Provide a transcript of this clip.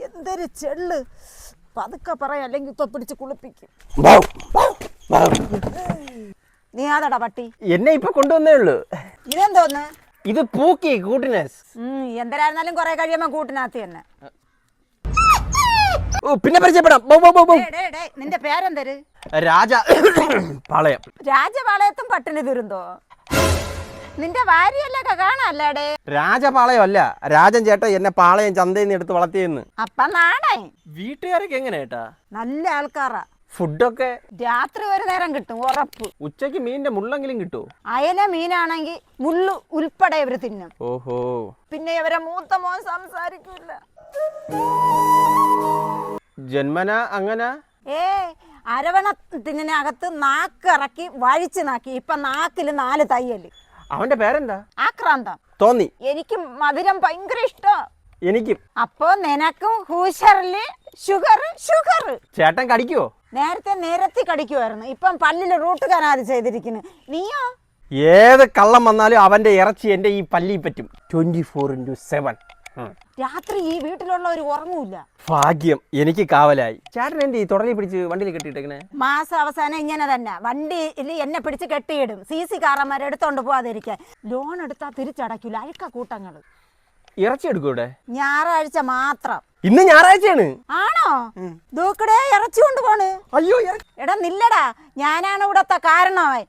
എന്തൊരു ചെള്ള്, പതുക്കെ പറയാ, അല്ലെങ്കിൽ ഇപ്പൊ പിടിച്ച് കുളിപ്പിക്കും. നീ ആതടാ പട്ടി? എന്നെ ഇപ്പൊ കൊണ്ടുവന്നേ ഉള്ളു. ഇതെന്തോന്ന്? ഇത് പൂക്കി കൂട്ടിനസ്. എന്തരായിരുന്നാലും കൊറേ കഴിയുമ്പോ കൂട്ടിനകത്ത് തന്നെ. ഓ പിന്നെ പരിചയപ്പെടാം. നിന്റെ പേരെന്തര്? രാജ പാളയം. രാജപാളയത്തും പട്ടിണി ദുരന്തോ? നിന്റെ ഭാര്യയല്ലൊക്കെ കാണാല്ലേ? രാജപാളയം അല്ല, രാജൻ ചേട്ടൻ എന്നെ പാളയം ചന്തയിൽ നിന്ന് എടുത്ത് വളർത്തിയെന്ന്. അപ്പൊ നാണേ. വീട്ടുകാരൊക്കെ എങ്ങനെ ഏട്ടാ? നല്ല ആൾക്കാരാ. ഫുഡൊക്കെ രാത്രി ഒരു നേരം കിട്ടും ഉറപ്പ്. ഉച്ചക്ക് മീനിന്റെ മുള്ളെങ്കിലും കിട്ടുമോ? അയല മീനാണെങ്കിൽ മുള്ളു ഉൾപ്പെടെ ഇവര് തിന്നും. ഓഹോ. പിന്നെ ഇവരെ മൂത്ത മോൻ സംസാരിക്കൂല. ജന്മന അങ്ങനെ? അരവണത്തിനകത്ത് നാക്കിറക്കി വഴിച്ചു നാക്കി. ഇപ്പൊ നാക്കില് 4 തയ്യല്. അവന്റെ പേരെന്താ? ആക്രാന്തം. തോന്നി. എനിക്ക് മധുരം ഭയങ്കര ഇഷ്ടം. എനിക്കും. അപ്പൊ നിനക്കും ഹൂഷറില് ഷുഗർ. ചേട്ടൻ കടിക്കുവോ? നേരത്തെ നിരത്തി കടിക്കുമായിരുന്നു, ഇപ്പം പല്ലില് റൂട്ട് കനാല് ചെയ്തിരിക്കുന്നു. നീയോ? ഏത് കള്ളം വന്നാലും അവന്റെ ഇറച്ചി എന്റെ ഈ പല്ലിൽ പറ്റും. 24/7. രാത്രി ഈ വീട്ടിലുള്ളവർ ഉറങ്ങൂല. ഭാഗ്യം, എനിക്ക് കാവലായി. ചേട്ടൻ എന്റെ ഈ തുടലി പിടിച്ച് വണ്ടിയിൽ കെട്ടിയിട്ടേക്കണേ? മാസം അവസാനം ഇങ്ങനെ തന്നെ വണ്ടിയിൽ എന്നെ പിടിച്ച് കെട്ടിയിടും, CC കാരന്മാരെ എടുത്തോണ്ട് പോവാതിരിക്കാൻ. ലോൺ എടുത്താൽ തിരിച്ചടയ്ക്കൂല, അഴുക്ക കൂട്ടങ്ങള്. ഇറച്ചി എടുക്കൂടെ? ഞായറാഴ്ച മാത്രം. ഇന്ന് ഞായറാഴ്ചയാണ്. ആണോ? ദൂക്കടെ ഇറച്ചി കൊണ്ട് പോണ്. അയ്യോ, എടാ നില്ലടാ, ഞാനാണ് ഇവിടത്തെ കാരണമായി.